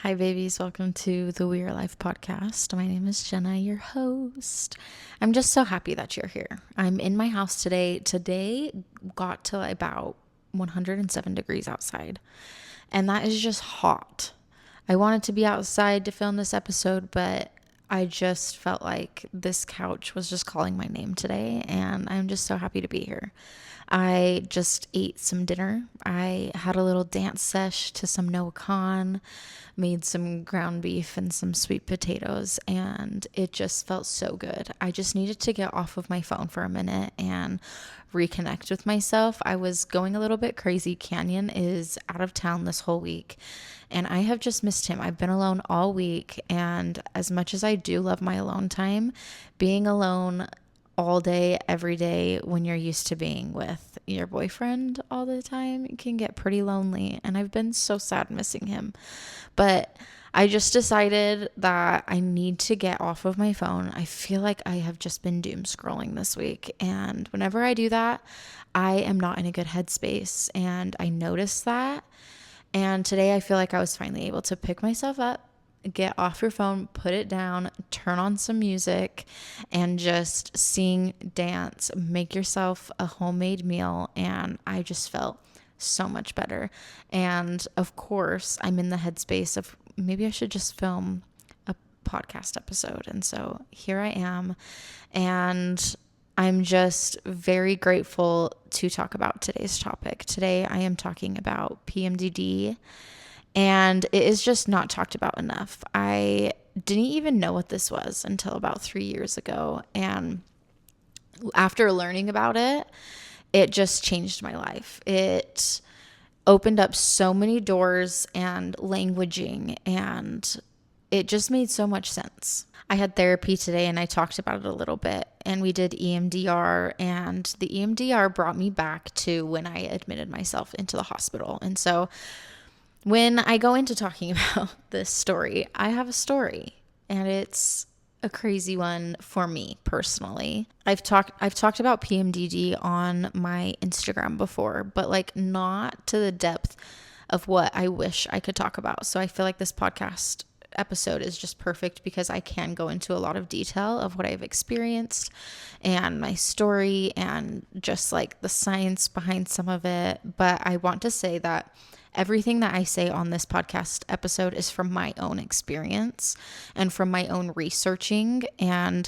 Hi, babies. Welcome to the We Are Life podcast. My name is Jenna, your host. I'm just so happy that you're here. I'm in my house today. Today got to about 107 degrees outside, and that is just hot. I wanted to be outside to film this episode, but I just felt like this couch was just calling my name today, and I'm just so happy to be here. I just ate some dinner. I had a little dance sesh to some Noah Khan, made some ground beef and some sweet potatoes, and it just felt so good. I just needed to get off of my phone for a minute and reconnect with myself. I was going a little bit crazy. Canyon is out of town this whole week, and I have just missed him. I've been alone all week, and as much as I do love my alone time, being alone all day, every day, when you're used to being with your boyfriend all the time, it can get pretty lonely. And I've been so sad missing him. But I just decided that I need to get off of my phone. I feel like I have just been doom scrolling this week. And whenever I do that, I am not in a good headspace. And I noticed that. And today I feel like I was finally able to pick myself up, get off your phone, put it down, turn on some music, and just sing, dance, make yourself a homemade meal. And I just felt so much better. And of course, I'm in the headspace of maybe I should just film a podcast episode. And so here I am. And I'm just very grateful to talk about today's topic. Today, I am talking about PMDD. And it is just not talked about enough. I didn't even know what this was until about 3 years ago. And after learning about it, it just changed my life. It opened up so many doors and languaging, and it just made so much sense. I had therapy today and I talked about it a little bit, and we did EMDR, and the EMDR brought me back to when I admitted myself into the hospital. And so when I go into talking about this story, I have a story, and it's a crazy one for me personally. I've talked about PMDD on my Instagram before, but like not to the depth of what I wish I could talk about. So I feel like this podcast episode is just perfect because I can go into a lot of detail of what I've experienced and my story and just like the science behind some of it. But I want to say that everything that I say on this podcast episode is from my own experience and from my own researching, and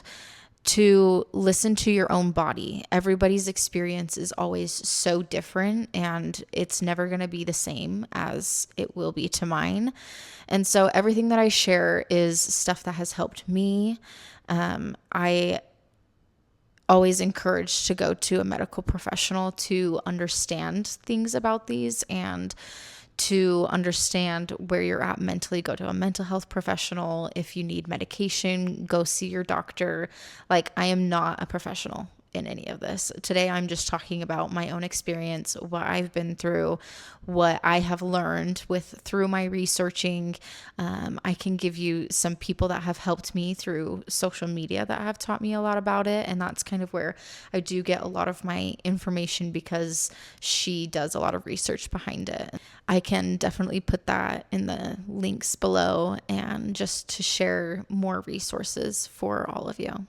to listen to your own body. Everybody's experience is always so different, and it's never going to be the same as it will be to mine. And so everything that I share is stuff that has helped me. I always encourage to go to a medical professional to understand things about these and to understand where you're at mentally. Go to a mental health professional. If you need medication, go see your doctor. Like, I am not a professional in any of this. Today, I'm just talking about my own experience, what I've been through, what I have learned through my researching. I can give you some people that have helped me through social media that have taught me a lot about it. And that's kind of where I do get a lot of my information, because she does a lot of research behind it. I can definitely put that in the links below, and just to share more resources for all of you.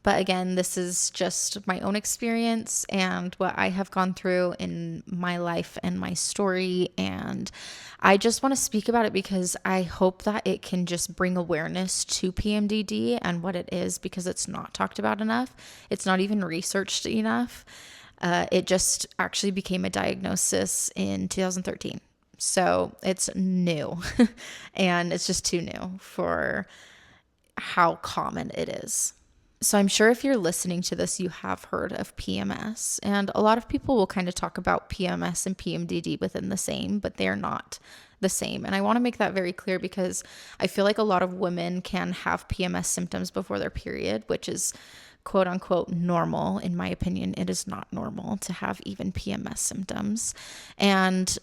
But again, this is just my own experience and what I have gone through in my life and my story. And I just want to speak about it because I hope that it can just bring awareness to PMDD and what it is, because it's not talked about enough. It's not even researched enough. It just actually became a diagnosis in 2013. So it's new and it's just too new for how common it is. So I'm sure if you're listening to this, you have heard of PMS, and a lot of people will kind of talk about PMS and PMDD within the same, but they're not the same. And I want to make that very clear, because I feel like a lot of women can have PMS symptoms before their period, which is quote unquote normal. In my opinion, it is not normal to have even PMS symptoms. And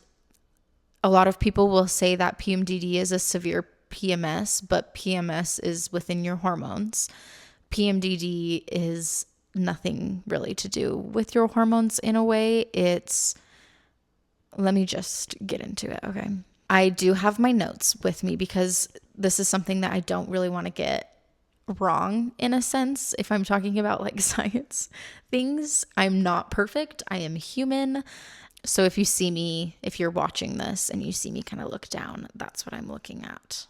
a lot of people will say that PMDD is a severe PMS, but PMS is within your hormones. PMDD is nothing really to do with your hormones in a way. Let me just get into it, okay? I do have my notes with me because this is something that I don't really want to get wrong in a sense. If I'm talking about like science things, I'm not perfect. I am human. So if you see me, if you're watching this and you see me kind of look down, that's what I'm looking at.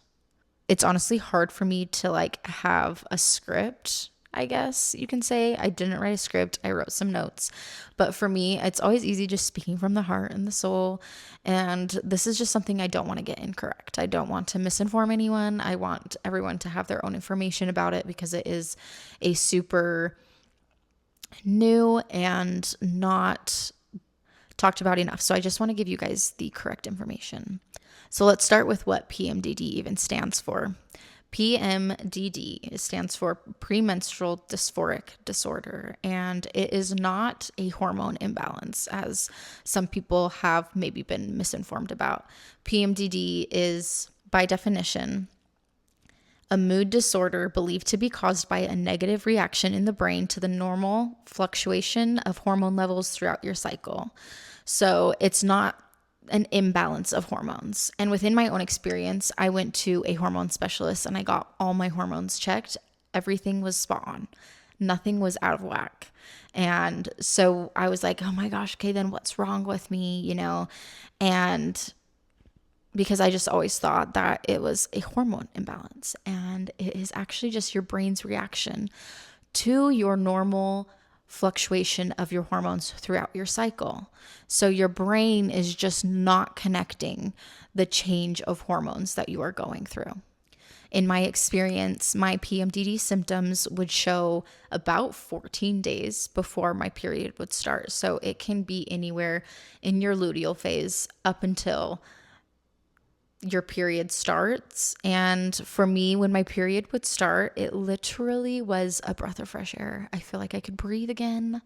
It's honestly hard for me to like have a script, I guess you can say. I didn't write a script, I wrote some notes. But for me, it's always easy just speaking from the heart and the soul. And this is just something I don't want to get incorrect. I don't want to misinform anyone. I want everyone to have their own information about it because it is a super new and not talked about enough. So I just want to give you guys the correct information. So let's start with what PMDD even stands for. PMDD stands for premenstrual dysphoric disorder, and it is not a hormone imbalance, as some people have maybe been misinformed about. PMDD is, by definition, a mood disorder believed to be caused by a negative reaction in the brain to the normal fluctuation of hormone levels throughout your cycle. So it's not an imbalance of hormones. And within my own experience, I went to a hormone specialist and I got all my hormones checked. Everything was spot on. Nothing was out of whack. And so I was like, oh my gosh, okay, then what's wrong with me, And because I just always thought that it was a hormone imbalance. And it is actually just your brain's reaction to your normal fluctuation of your hormones throughout your cycle. So your brain is just not connecting the change of hormones that you are going through. In my experience, my PMDD symptoms would show about 14 days before my period would start. So it can be anywhere in your luteal phase up until your period starts. And for me, when my period would start, it literally was a breath of fresh air. I feel like I could breathe again.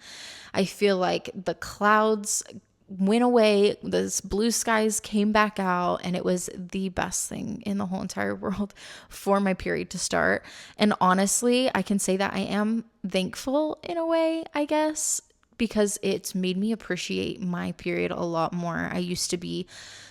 I feel like the clouds went away, the blue skies came back out, and it was the best thing in the whole entire world for my period to start. And honestly, I can say that I am thankful in a way, I guess, because it's made me appreciate my period a lot more. I used to be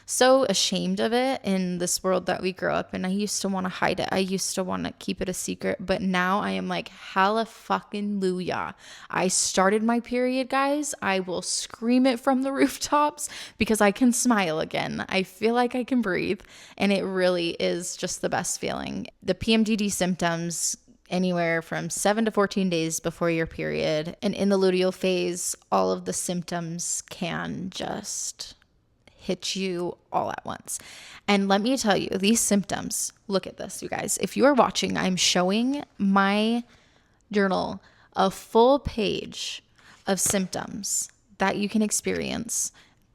so ashamed of it in this world that we grow up in. I used to want to hide it. I used to want to keep it a secret. But now I am like, halla fucking luya. I started my period, guys. I will scream it from the rooftops because I can smile again. I feel like I can breathe. And it really is just the best feeling. The PMDD symptoms anywhere from 7 to 14 days before your period. And in the luteal phase, all of the symptoms can just hit you all at once. And let me tell you, these symptoms, look at this, you guys. If you are watching, I'm showing my journal a full page of symptoms that you can experience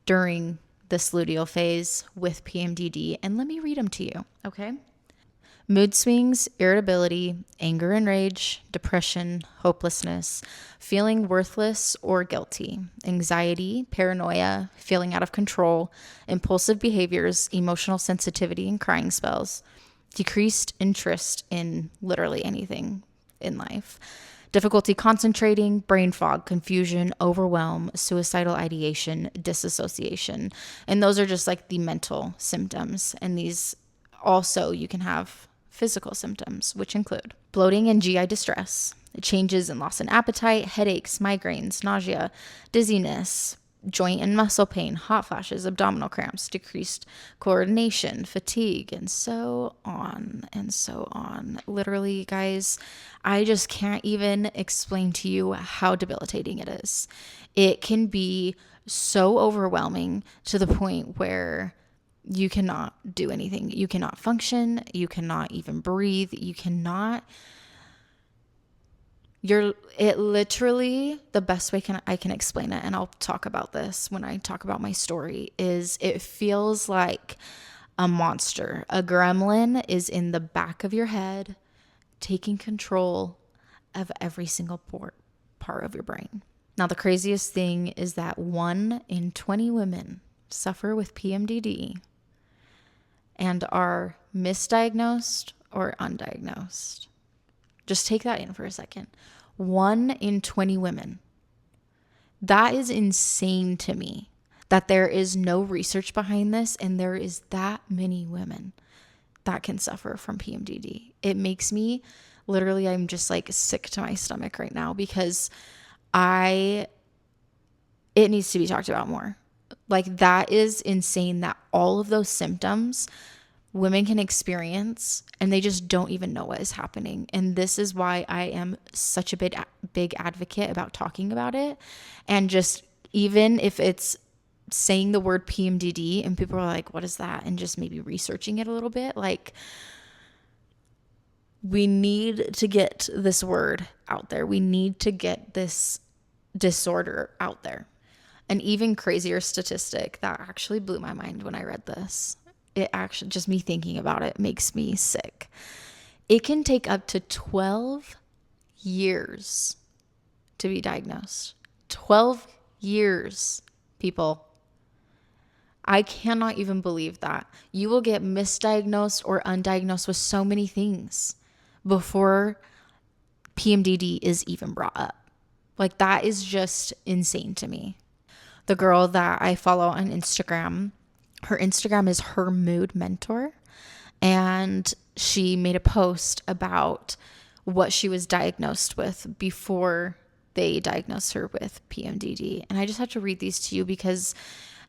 during this luteal phase with PMDD. And let me read them to you, okay? Mood swings, irritability, anger and rage, depression, hopelessness, feeling worthless or guilty, anxiety, paranoia, feeling out of control, impulsive behaviors, emotional sensitivity and crying spells, decreased interest in literally anything in life, difficulty concentrating, brain fog, confusion, overwhelm, suicidal ideation, disassociation. And those are just like the mental symptoms. And these also you can have physical symptoms, which include bloating and GI distress, changes in loss in appetite, headaches, migraines, nausea, dizziness, joint and muscle pain, hot flashes, abdominal cramps, decreased coordination, fatigue, and so on and so on. Literally, guys, I just can't even explain to you how debilitating it is. It can be so overwhelming to the point where you cannot do anything. You cannot function. You cannot even breathe. You cannot. It literally, the best way I can explain it, and I'll talk about this when I talk about my story, is it feels like a monster. A gremlin is in the back of your head, taking control of every single part of your brain. Now, the craziest thing is that 1 in 20 women suffer with PMDD and are misdiagnosed or undiagnosed. Just take that in for a second. 1 in 20 women. That is insane to me. that there is no research behind this, and there is that many women that can suffer from PMDD. It makes me literally, I'm just like sick to my stomach right now because it needs to be talked about more. Like, that is insane that all of those symptoms women can experience and they just don't even know what is happening. And this is why I am such a big advocate about talking about it. And just, even if it's saying the word PMDD and people are like, what is that? And just maybe researching it a little bit. Like, we need to get this word out there. We need to get this disorder out there. An even crazier statistic that actually blew my mind when I read this. It actually, just me thinking about it makes me sick. It can take up to 12 years to be diagnosed. 12 years, people. I cannot even believe that. You will get misdiagnosed or undiagnosed with so many things before PMDD is even brought up. Like, that is just insane to me. The girl that I follow on Instagram, her Instagram is Her Mood Mentor. And she made a post about what she was diagnosed with before they diagnosed her with PMDD. And I just have to read these to you because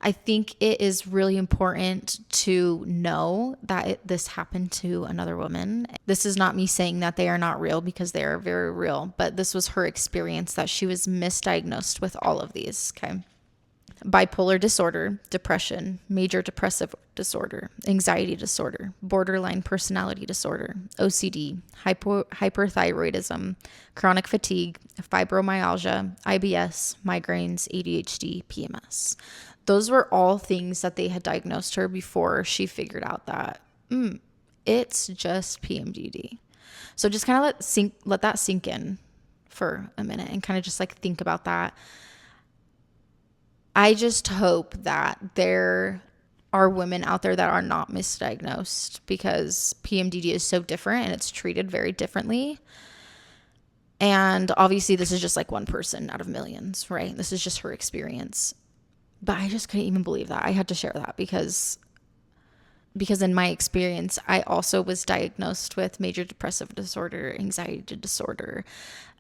I think it is really important to know that this happened to another woman. This is not me saying that they are not real, because they are very real, but this was her experience, that she was misdiagnosed with all of these, okay? Bipolar disorder, depression, major depressive disorder, anxiety disorder, borderline personality disorder, OCD, hyperthyroidism, chronic fatigue, fibromyalgia, IBS, migraines, ADHD, PMS. Those were all things that they had diagnosed her before she figured out that it's just PMDD. So just kind of let that sink in for a minute and kind of just like think about that. I just hope that there are women out there that are not misdiagnosed, because PMDD is so different and it's treated very differently. And obviously this is just like one person out of millions, right? This is just her experience. But I just couldn't even believe that. I had to share that because in my experience, I also was diagnosed with major depressive disorder, anxiety disorder,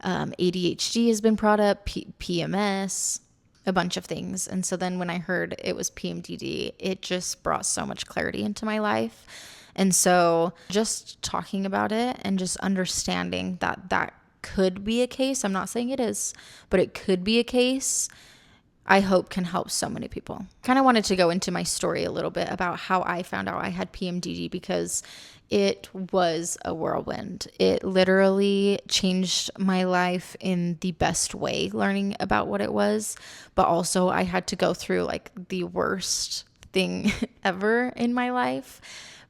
ADHD has been brought up, PMS, a bunch of things. And so then when I heard it was PMDD, it just brought so much clarity into my life. And so just talking about it and just understanding that that could be a case, I'm not saying it is, but it could be a case, I hope can help so many people. Kind of wanted to go into my story a little bit about how I found out I had PMDD, because it was a whirlwind. It literally changed my life in the best way, learning about what it was. But also I had to go through like the worst thing ever in my life.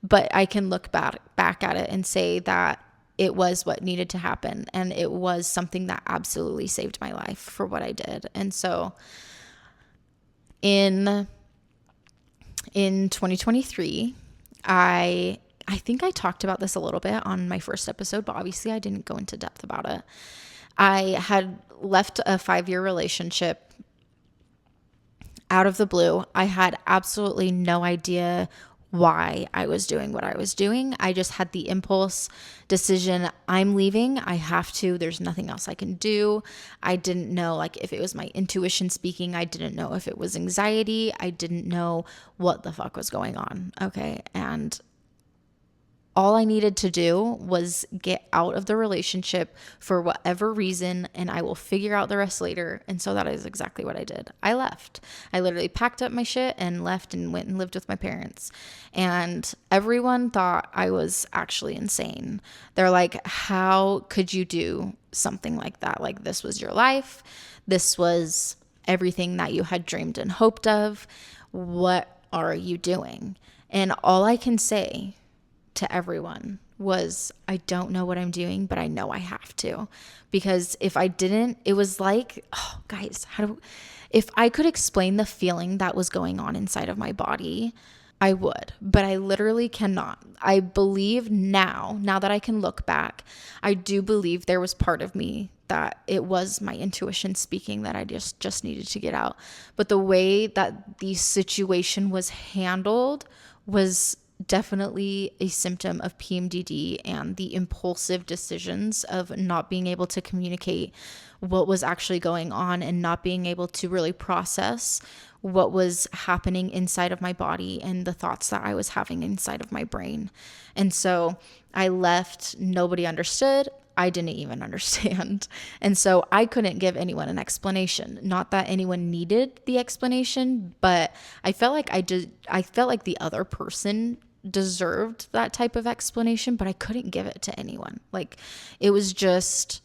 But I can look back at it and say that it was what needed to happen. And it was something that absolutely saved my life for what I did. And so in 2023, I think I talked about this a little bit on my first episode, but obviously I didn't go into depth about it. I had left a 5-year relationship out of the blue. I had absolutely no idea why I was doing what I was doing. I just had the impulse decision, I'm leaving. I have to. There's nothing else I can do. I didn't know like if it was my intuition speaking. I didn't know if it was anxiety. I didn't know what the fuck was going on. Okay. And all I needed to do was get out of the relationship for whatever reason, and I will figure out the rest later. And so that is exactly what I did. I left. I literally packed up my shit and left and went and lived with my parents. And everyone thought I was actually insane. They're like, how could you do something like that? Like, this was your life. This was everything that you had dreamed and hoped of. What are you doing? And all I can say to everyone was, I don't know what I'm doing, but I know I have to, because if I didn't, it was like, oh guys, if I could explain the feeling that was going on inside of my body, I would, but I literally cannot. I believe now that I can look back, I do believe there was part of me that it was my intuition speaking that I just needed to get out. But the way that the situation was handled was definitely a symptom of PMDD and the impulsive decisions of not being able to communicate what was actually going on and not being able to really process what was happening inside of my body and the thoughts that I was having inside of my brain. And so I left, nobody understood. I didn't even understand. And so I couldn't give anyone an explanation. Not that anyone needed the explanation, but I felt like I felt like the other person deserved that type of explanation, but I couldn't give it to anyone. Like, it was just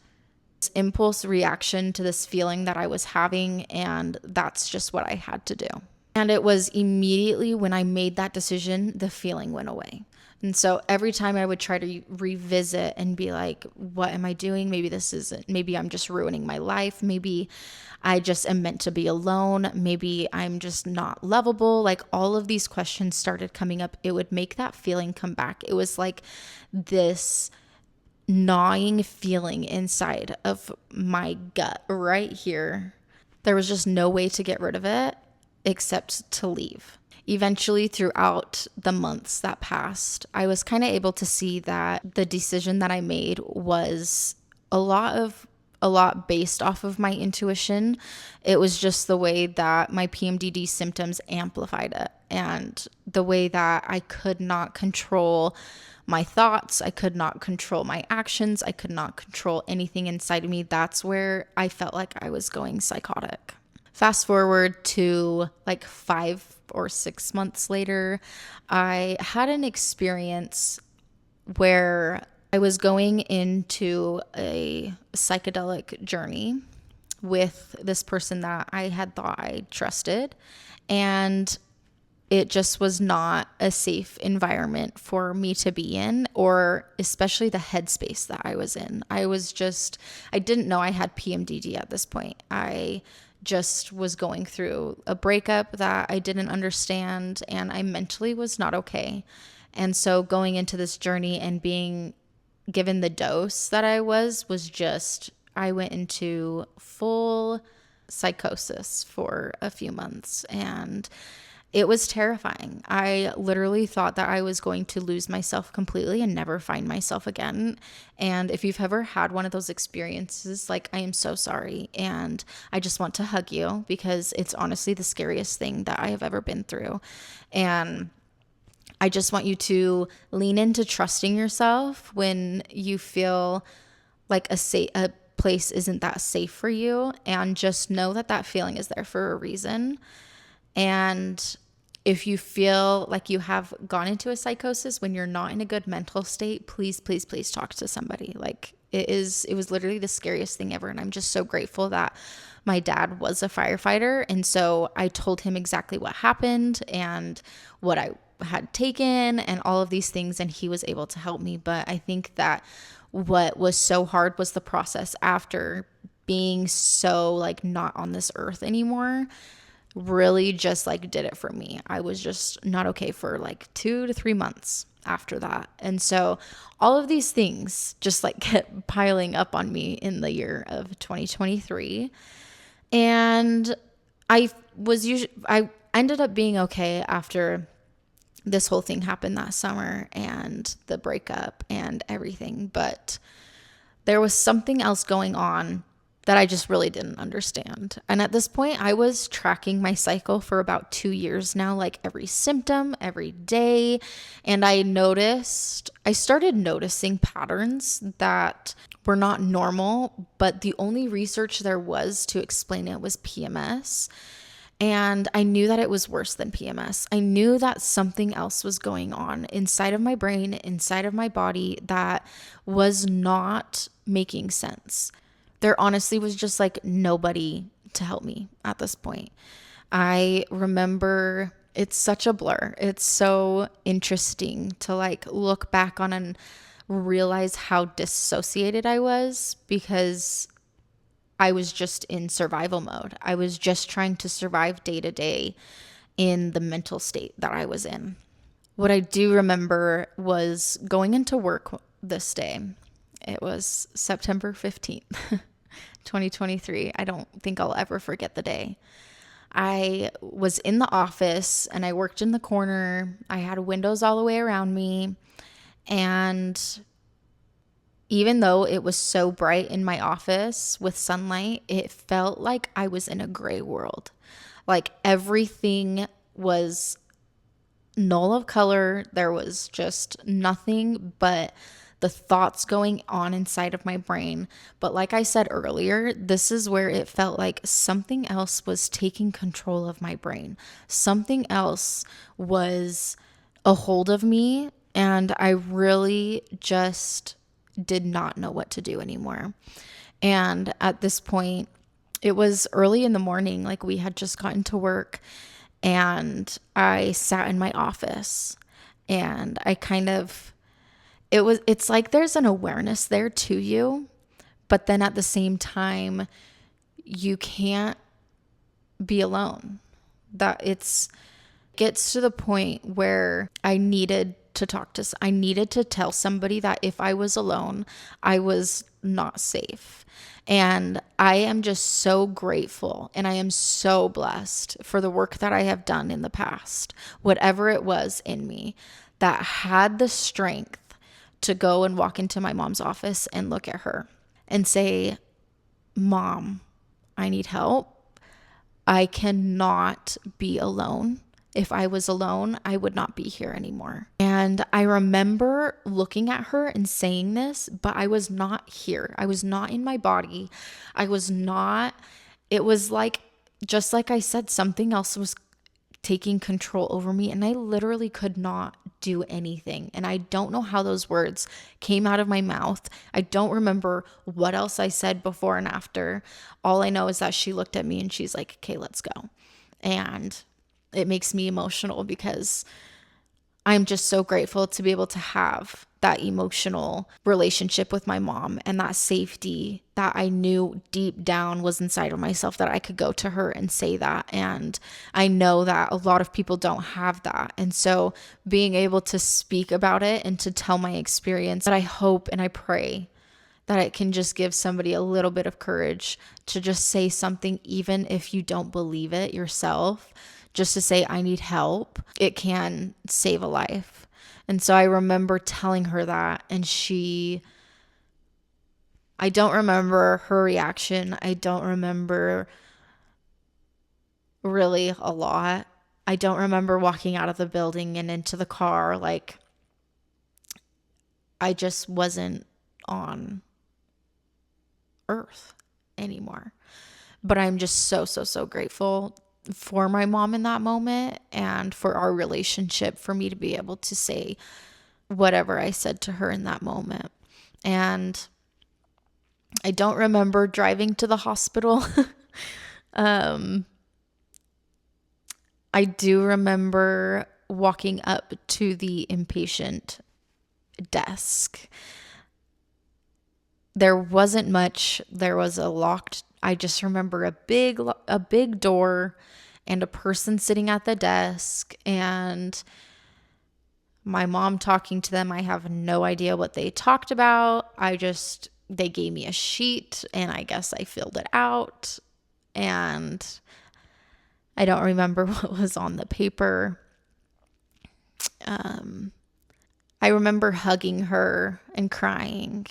this impulse reaction to this feeling that I was having, and that's just what I had to do. And it was immediately when I made that decision, the feeling went away. And so every time I would try to revisit and be like, what am I doing? Maybe this isn't, maybe I'm just ruining my life. Maybe I just am meant to be alone. Maybe I'm just not lovable. Like, all of these questions started coming up. It would make that feeling come back. It was like this gnawing feeling inside of my gut right here. There was just no way to get rid of it except to leave. Eventually, throughout the months that passed, I was kind of able to see that the decision that I made was a lot based off of my intuition. It was just the way that my PMDD symptoms amplified it, and the way that I could not control my thoughts, I could not control my actions, I could not control anything inside of me. That's where I felt like I was going psychotic. Fast forward to like 5 or 6 months later, I had an experience where I was going into a psychedelic journey with this person that I had thought I trusted, and it just was not a safe environment for me to be in, or especially the headspace that I was in. I didn't know I had PMDD at this point. I just was going through a breakup that I didn't understand, and I mentally was not okay. And so going into this journey and being given the dose that I I went into full psychosis for a few months, and it was terrifying. I literally thought that I was going to lose myself completely and never find myself again. And if you've ever had one of those experiences, like, I am so sorry. And I just want to hug you, because it's honestly the scariest thing that I have ever been through. And I just want you to lean into trusting yourself when you feel like a place isn't that safe for you, and just know that that feeling is there for a reason. And if you feel like you have gone into a psychosis when you're not in a good mental state, please, please, please talk to somebody. Like, it was literally the scariest thing ever. And I'm just so grateful that my dad was a firefighter. And so I told him exactly what happened and what I had taken and all of these things, and he was able to help me. But I think that what was so hard was the process after being so like not on this earth anymore. Really just like did it for me. I was just not okay for like 2 to 3 months after that. And so all of these things just like kept piling up on me in the year of 2023. And I ended up being okay after this whole thing happened that summer and the breakup and everything. But there was something else going on that I just really didn't understand. And at this point, I was tracking my cycle for about 2 years now, like every symptom, every day. And I started noticing patterns that were not normal, but the only research there was to explain it was PMS. And I knew that it was worse than PMS. I knew that something else was going on inside of my brain, inside of my body, that was not making sense. There honestly was just like nobody to help me at this point. I remember, it's such a blur. It's so interesting to like look back on and realize how dissociated I was, because I was just in survival mode. I was just trying to survive day to day in the mental state that I was in. What I do remember was going into work this day. It was September 15th, 2023. I don't think I'll ever forget the day. I was in the office and I worked in the corner. I had windows all the way around me. And even though it was so bright in my office with sunlight, it felt like I was in a gray world. Like everything was null of color. There was just nothing but the thoughts going on inside of my brain. But like I said earlier, this is where it felt like something else was taking control of my brain. Something else was a hold of me, and I really just did not know what to do anymore. And at this point, it was early in the morning, like we had just gotten to work, and I sat in my office and it's like there's an awareness there to you, but then at the same time, you can't be alone. That it's gets to the point where I needed to tell somebody that if I was alone, I was not safe. And I am just so grateful and I am so blessed for the work that I have done in the past, whatever it was in me that had the strength to go and walk into my mom's office and look at her and say, Mom, I need help. I cannot be alone. If I was alone, I would not be here anymore. And I remember looking at her and saying this, but I was not here. I was not in my body. It was like, just like I said, something else was taking control over me, and I literally could not do anything. And I don't know how those words came out of my mouth. I don't remember what else I said before and after. All I know is that she looked at me and she's like, okay, let's go. And it makes me emotional because I'm just so grateful to be able to have that emotional relationship with my mom and that safety that I knew deep down was inside of myself, that I could go to her and say that. And I know that a lot of people don't have that. And so being able to speak about it and to tell my experience, that I hope and I pray that it can just give somebody a little bit of courage to just say something, even if you don't believe it yourself, just to say, I need help. It can save a life. And so I remember telling her that, and I don't remember her reaction. I don't remember really a lot. I don't remember walking out of the building and into the car. Like, I just wasn't on earth anymore. But I'm just so, so, so grateful for my mom in that moment and for our relationship, for me to be able to say whatever I said to her in that moment. And I don't remember driving to the hospital. I do remember walking up to the inpatient desk. There wasn't much. There was I just remember a big door and a person sitting at the desk and my mom talking to them. I have no idea what they talked about. They gave me a sheet and I guess I filled it out, and I don't remember what was on the paper. I remember hugging her and crying,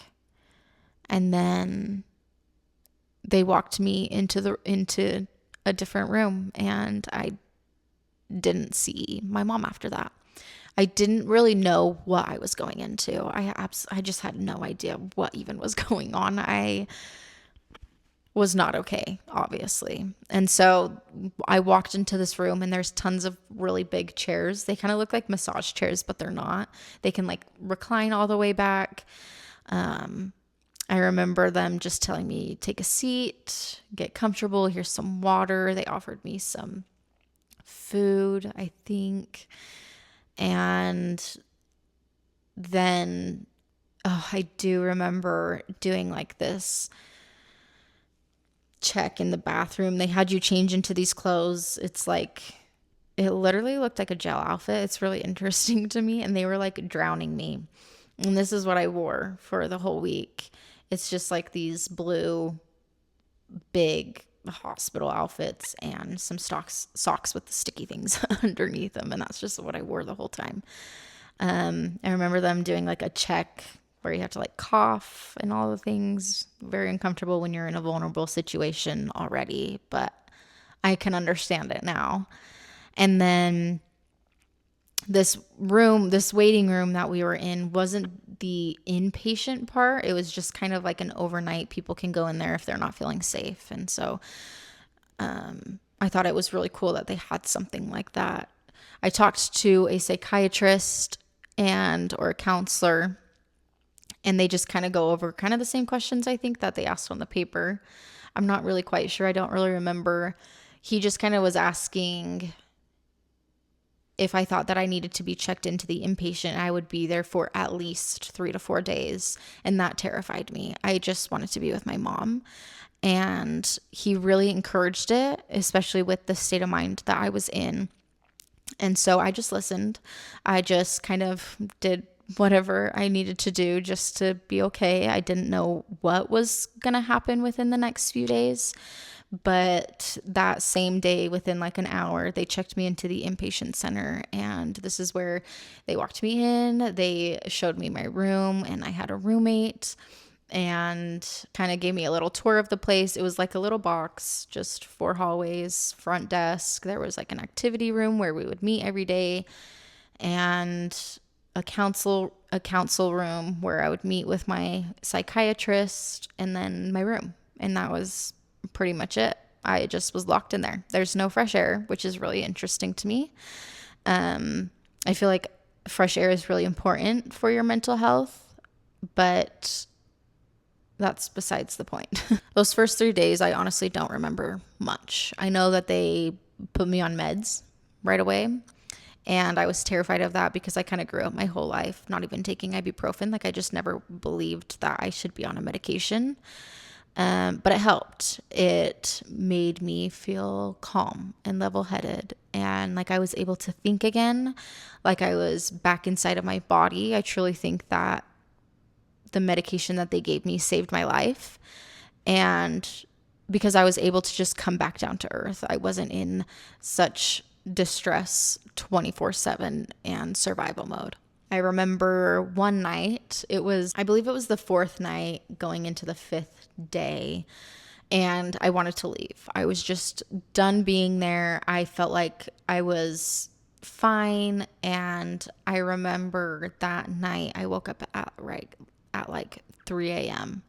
and then they walked me into a different room, and I didn't see my mom after that. I didn't really know what I was going into. I just had no idea what even was going on. I was not okay, obviously. And so I walked into this room and there's tons of really big chairs. They kind of look like massage chairs, but they're not. They can like recline all the way back. I remember them just telling me, take a seat, get comfortable, here's some water. They offered me some food, I think. And then, I do remember doing like this check in the bathroom. They had you change into these clothes. It's like it literally looked like a jail outfit. It's really interesting to me. And they were like drowning me. And this is what I wore for the whole week. It's just like these blue, big hospital outfits and some socks with the sticky things underneath them. And that's just what I wore the whole time. I remember them doing like a check where you have to like cough and all the things. Very uncomfortable when you're in a vulnerable situation already, but I can understand it now. And then this waiting room that we were in wasn't the inpatient part. It was just kind of like an overnight. People can go in there if they're not feeling safe. And so I thought it was really cool that they had something like that. I talked to a psychiatrist or a counselor, and they just kind of go over kind of the same questions I think that they asked on the paper. I'm not really quite sure. I don't really remember. He just kind of was asking if I thought that I needed to be checked into the inpatient. I would be there for at least 3 to 4 days. And that terrified me. I just wanted to be with my mom. And he really encouraged it, especially with the state of mind that I was in. And so I just listened. I just kind of did whatever I needed to do just to be okay. I didn't know what was going to happen within the next few days. But that same day, within like an hour, they checked me into the inpatient center. And this is where they walked me in. They showed me my room, and I had a roommate and kind of gave me a little tour of the place. It was like a little box, just 4 hallways, front desk. There was like an activity room where we would meet every day, and a council room where I would meet with my psychiatrist, and then my room. And that was pretty much it. I just was locked in there. There's no fresh air, which is really interesting to me. I feel like fresh air is really important for your mental health, but that's besides the point. Those first 3 days, I honestly don't remember much. I know that they put me on meds right away, and I was terrified of that because I kind of grew up my whole life not even taking ibuprofen. Like, I just never believed that I should be on a medication. But it helped. It made me feel calm and level-headed, and like I was able to think again, like I was back inside of my body. I truly think that the medication that they gave me saved my life, and because I was able to just come back down to earth. I wasn't in such distress 24/7 and survival mode. I remember one night, I believe it was the 4th night going into the 5th day, and I wanted to leave. I was just done being there. I felt like I was fine, and I remember that night I woke up at like 3 a.m.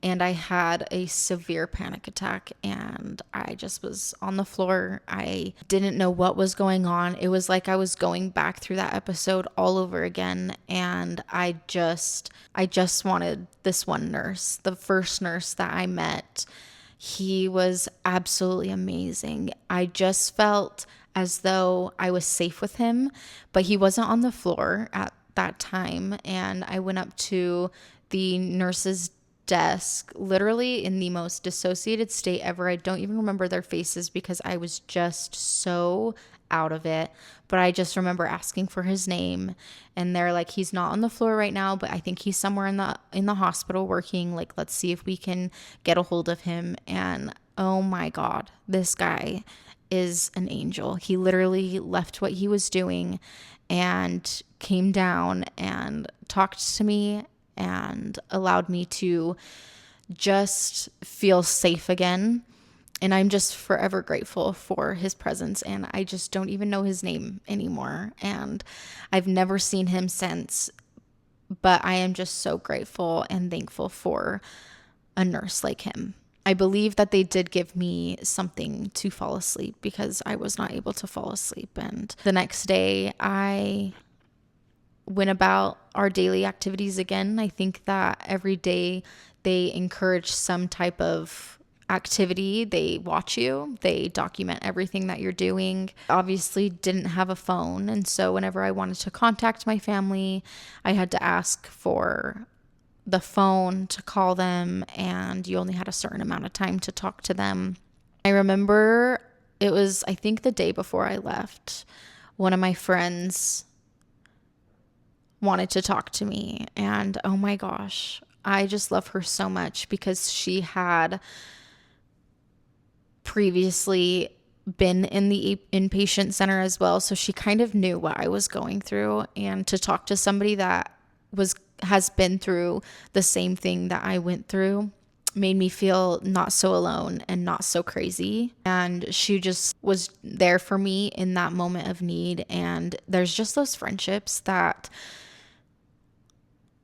and I had a severe panic attack, and I just was on the floor. I didn't know what was going on. It was like I was going back through that episode all over again, and I just wanted this one nurse, the first nurse that I met. He was absolutely amazing. I just felt as though I was safe with him, but he wasn't on the floor at that time, and I went up to the nurse's desk, literally in the most dissociated state ever. I don't even remember their faces because I was just so out of it. But I just remember asking for his name, and they're like, he's not on the floor right now, but I think he's somewhere in the hospital working. Like, let's see if we can get a hold of him. And oh my God, this guy is an angel. He literally left what he was doing and came down and talked to me and allowed me to just feel safe again. And I'm just forever grateful for his presence. And I just don't even know his name anymore. And I've never seen him since. But I am just so grateful and thankful for a nurse like him. I believe that they did give me something to fall asleep because I was not able to fall asleep. And the next day, I went about our daily activities again. I think that every day they encourage some type of activity. They watch you, they document everything that you're doing. Obviously didn't have a phone, and so whenever I wanted to contact my family, I had to ask for the phone to call them, and you only had a certain amount of time to talk to them. I remember It was, I think, the day before I left. One of my friends wanted to talk to me, and oh my gosh, I just love her so much because she had previously been in the inpatient center as well, so she kind of knew what I was going through, and to talk to somebody that has been through the same thing that I went through made me feel not so alone and not so crazy. And she just was there for me in that moment of need. And there's just those friendships that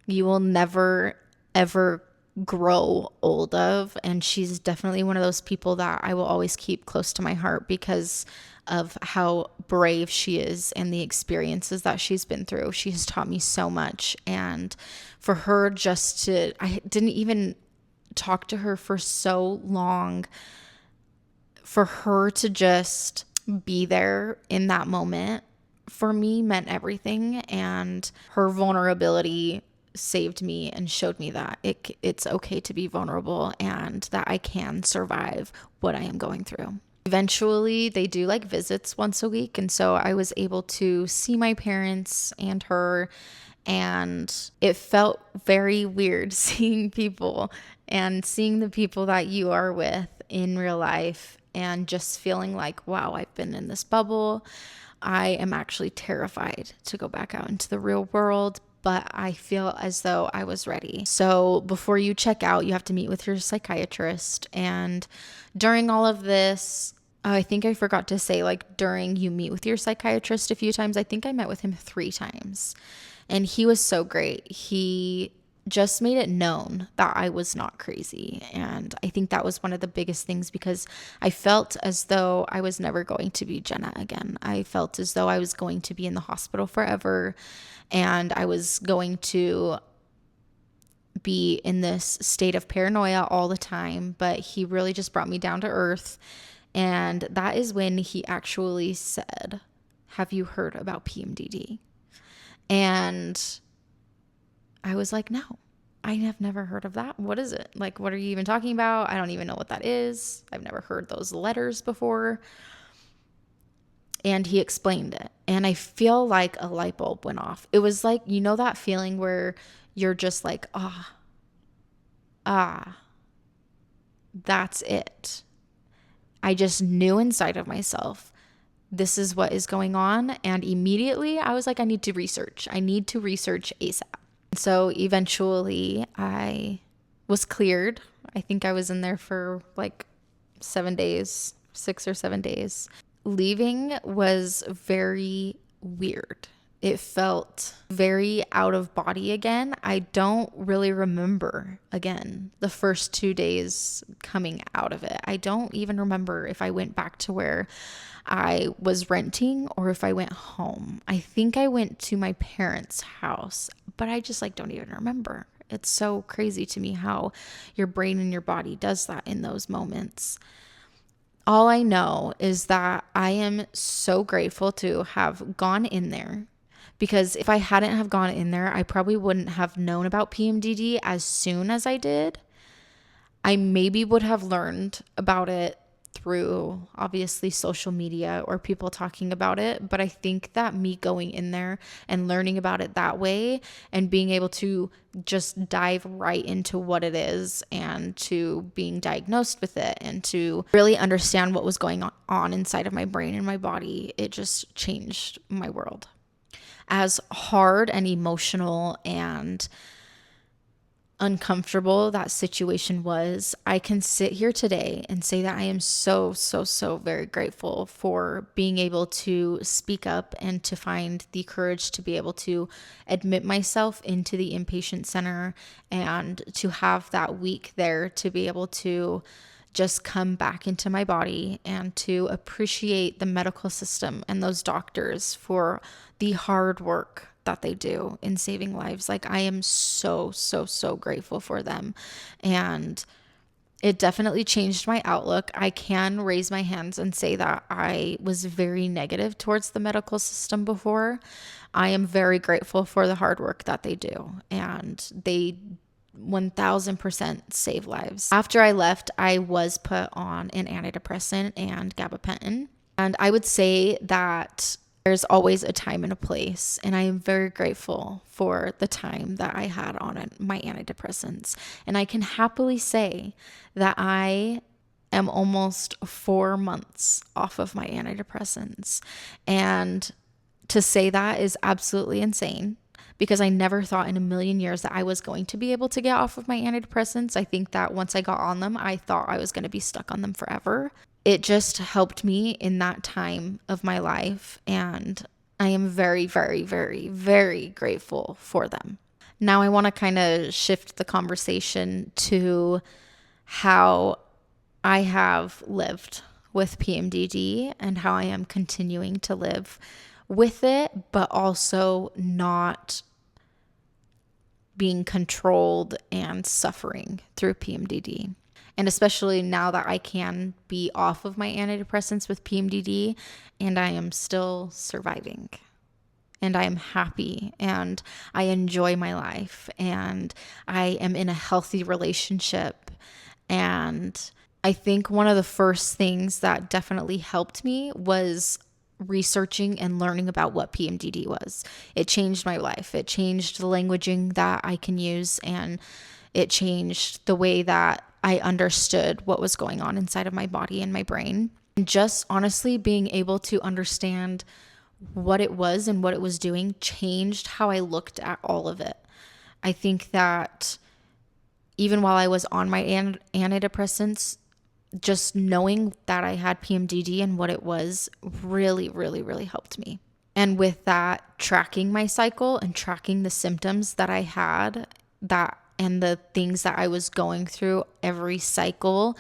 you will never, ever grow old of. And she's definitely one of those people that I will always keep close to my heart because of how brave she is and the experiences that she's been through. She has taught me so much. And for her just to, I didn't even talk to her for so long, for her to just be there in that moment for me meant everything. And her vulnerability saved me and showed me that it's okay to be vulnerable and that I can survive what I am going through. Eventually, they do like visits once a week. And so I was able to see my parents and her, and it felt very weird seeing people and seeing the people that you are with in real life and just feeling like, wow, I've been in this bubble. I am actually terrified to go back out into the real world, but I feel as though I was ready. So before you check out, you have to meet with your psychiatrist. And during all of this, I think I forgot to say, like, during you meet with your psychiatrist a few times, I think I met with him 3 times. And he was so great. He just made it known that I was not crazy. And I think that was one of the biggest things because I felt as though I was never going to be Jenna again. I felt as though I was going to be in the hospital forever and I was going to be in this state of paranoia all the time. But he really just brought me down to earth. And that is when he actually said, "Have you heard about PMDD?" And I was like, no, I have never heard of that. What is it? Like, what are you even talking about? I don't even know what that is. I've never heard those letters before. And he explained it. And I feel like a light bulb went off. It was like, you know, that feeling where you're just like, that's it. I just knew inside of myself, this is what is going on. And immediately I was like, I need to research. I need to research ASAP. So eventually I was cleared. I think I was in there for like 7 days, 6 or 7 days. Leaving was very weird. It felt very out of body again. I don't really remember, again, the first 2 days coming out of it. I don't even remember if I went back to where I was renting or if I went home. I think I went to my parents' house, but I just like don't even remember. It's so crazy to me how your brain and your body does that in those moments. All I know is that I am so grateful to have gone in there, because if I hadn't have gone in there, I probably wouldn't have known about PMDD as soon as I did. I maybe would have learned about it through obviously social media or people talking about it. But I think that me going in there and learning about it that way and being able to just dive right into what it is and to being diagnosed with it and to really understand what was going on inside of my brain and my body, it just changed my world. As hard and emotional and uncomfortable that situation was, I can sit here today and say that I am so very grateful for being able to speak up and to find the courage to be able to admit myself into the inpatient center and to have that week there to be able to just come back into my body and to appreciate the medical system and those doctors for the hard work that they do in saving lives. Like, I am so grateful for them. And it definitely changed my outlook. I can raise my hands and say that I was very negative towards the medical system before. I am very grateful for the hard work that they do. And they 1000% save lives. After I left, I was put on an antidepressant and gabapentin. And I would say that there's always a time and a place. And I am very grateful for the time that I had on my antidepressants. And I can happily say that I am almost 4 months off of my antidepressants. And to say that is absolutely insane because I never thought in a million years that I was going to be able to get off of my antidepressants. I think that once I got on them, I thought I was going to be stuck on them forever. It just helped me in that time of my life, and I am very, very, very, very grateful for them. Now I want to kind of shift the conversation to how I have lived with PMDD and how I am continuing to live with it, but also not being controlled and suffering through PMDD. And especially now that I can be off of my antidepressants with PMDD and I am still surviving. And I am happy and I enjoy my life and I am in a healthy relationship. And I think one of the first things that definitely helped me was researching and learning about what PMDD was. It changed my life. It changed the languaging that I can use, and it changed the way that I understood what was going on inside of my body and my brain. And just honestly being able to understand what it was and what it was doing changed how I looked at all of it. I think that even while I was on my antidepressants, just knowing that I had PMDD and what it was really, really, really helped me. And with that, tracking my cycle and tracking the symptoms that I had, that and the things that I was going through every cycle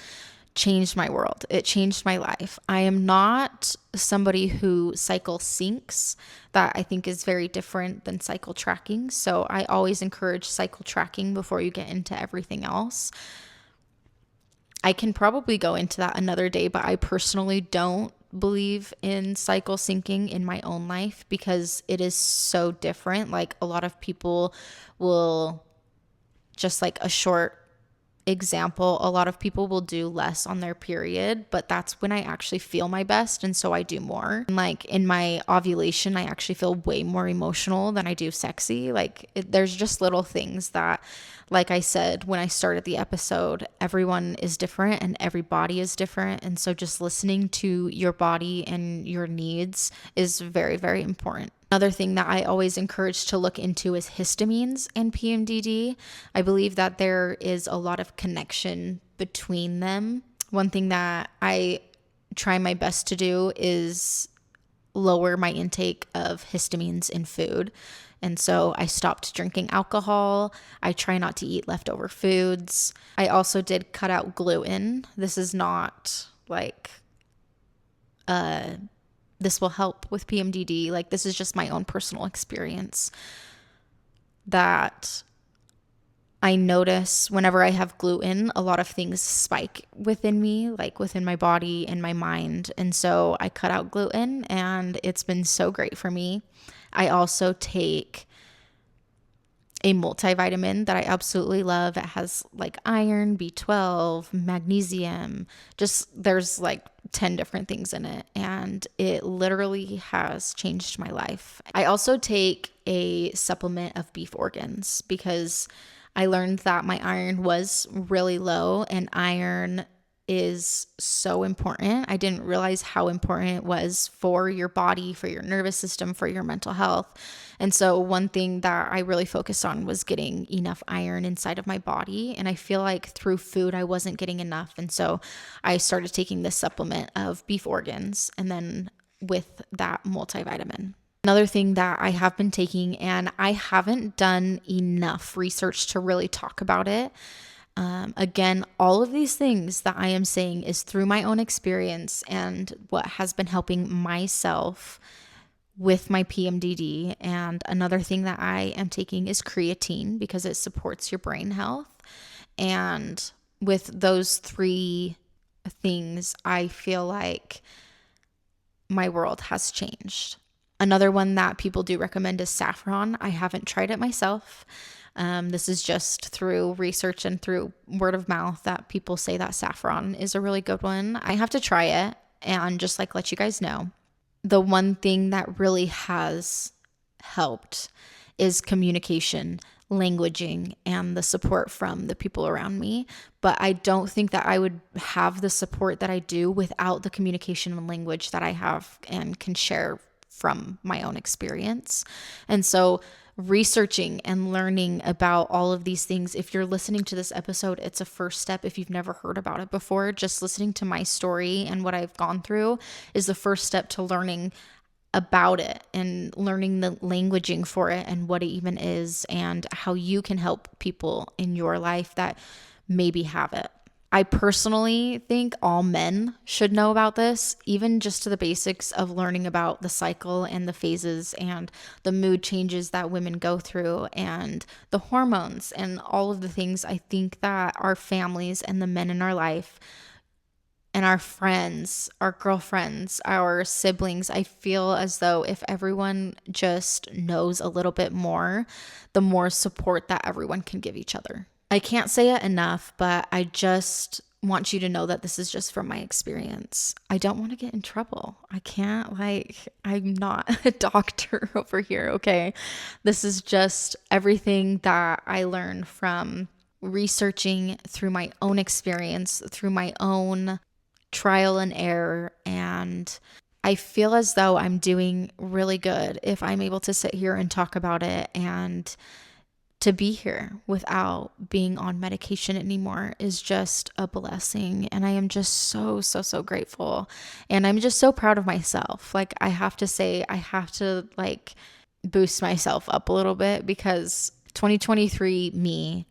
changed my world. It changed my life. I am not somebody who cycle syncs. That I think is very different than cycle tracking. So I always encourage cycle tracking before you get into everything else. I can probably go into that another day, but I personally don't believe in cycle syncing in my own life because it is so different. Like a lot of people will, just like a short example, a lot of people will do less on their period, but that's when I actually feel my best, and so I do more. And like in my ovulation, I actually feel way more emotional than I do sexy. There's just little things that, like I said when I started the episode, everyone is different and every body is different, and so just listening to your body and your needs is very, very important. Another thing that I always encourage to look into is histamines and PMDD. I believe that there is a lot of connection between them. One thing that I try my best to do is lower my intake of histamines in food. And so I stopped drinking alcohol. I try not to eat leftover foods. I also did cut out gluten. This is not like this will help with PMDD. Like, this is just my own personal experience that I notice whenever I have gluten, a lot of things spike within me, like within my body and my mind. And so I cut out gluten and it's been so great for me. I also take a multivitamin that I absolutely love. It has like iron, B12, magnesium, just there's like 10 different things in it, and it literally has changed my life. I also take a supplement of beef organs because I learned that my iron was really low, and iron is so important. I didn't realize how important it was for your body, for your nervous system, for your mental health. And so one thing that I really focused on was getting enough iron inside of my body. And I feel like through food, I wasn't getting enough. And so I started taking this supplement of beef organs and then with that multivitamin. Another thing that I have been taking, and I haven't done enough research to really talk about it. Again, all of these things that I am saying is through my own experience and what has been helping myself with my PMDD. And another thing that I am taking is creatine because it supports your brain health. And with those three things, I feel like my world has changed. Another one that people do recommend is saffron. I haven't tried it myself, This is just through research and through word of mouth that people say that saffron is a really good one. I have to try it and just like let you guys know. The one thing that really has helped is communication, languaging, and the support from the people around me. But I don't think that I would have the support that I do without the communication and language that I have and can share from my own experience. And so researching and learning about all of these things. If you're listening to this episode, it's a first step. If you've never heard about it before, just listening to my story and what I've gone through is the first step to learning about it and learning the languaging for it and what it even is and how you can help people in your life that maybe have it. I personally think all men should know about this, even just to the basics of learning about the cycle and the phases and the mood changes that women go through and the hormones and all of the things. I think that our families and the men in our life and our friends, our girlfriends, our siblings, I feel as though if everyone just knows a little bit more, the more support that everyone can give each other. I can't say it enough, but I just want you to know that this is just from my experience. I don't want to get in trouble. I can't, I'm not a doctor over here, okay? This is just everything that I learned from researching through my own experience, through my own trial and error. And I feel as though I'm doing really good if I'm able to sit here and talk about it and to be here without being on medication anymore is just a blessing. And I am just so grateful. And I'm just so proud of myself. Like, I have to say, I have to boost myself up a little bit because 2023 me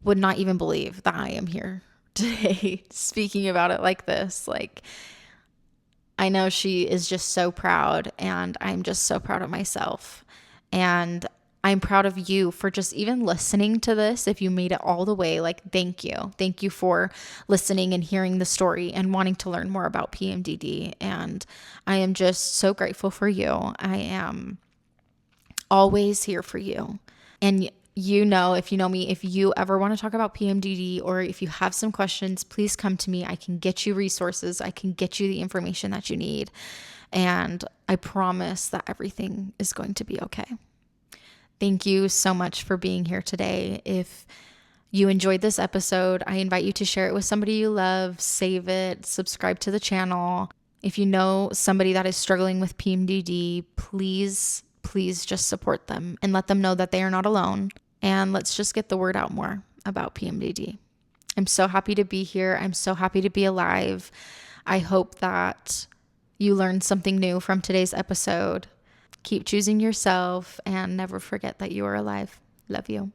would not even believe that I am here today speaking about it like this. I know she is just so proud, and I'm just so proud of myself. And I'm proud of you for just even listening to this. If you made it all the way, thank you. Thank you for listening and hearing the story and wanting to learn more about PMDD. And I am just so grateful for you. I am always here for you. And you know, if you know me, if you ever want to talk about PMDD or if you have some questions, please come to me. I can get you resources. I can get you the information that you need. And I promise that everything is going to be okay. Thank you so much for being here today. If you enjoyed this episode, I invite you to share it with somebody you love, save it, subscribe to the channel. If you know somebody that is struggling with PMDD, please just support them and let them know that they are not alone. And let's just get the word out more about PMDD. I'm so happy to be here. I'm so happy to be alive. I hope that you learned something new from today's episode. Keep choosing yourself and never forget that you are alive. Love you.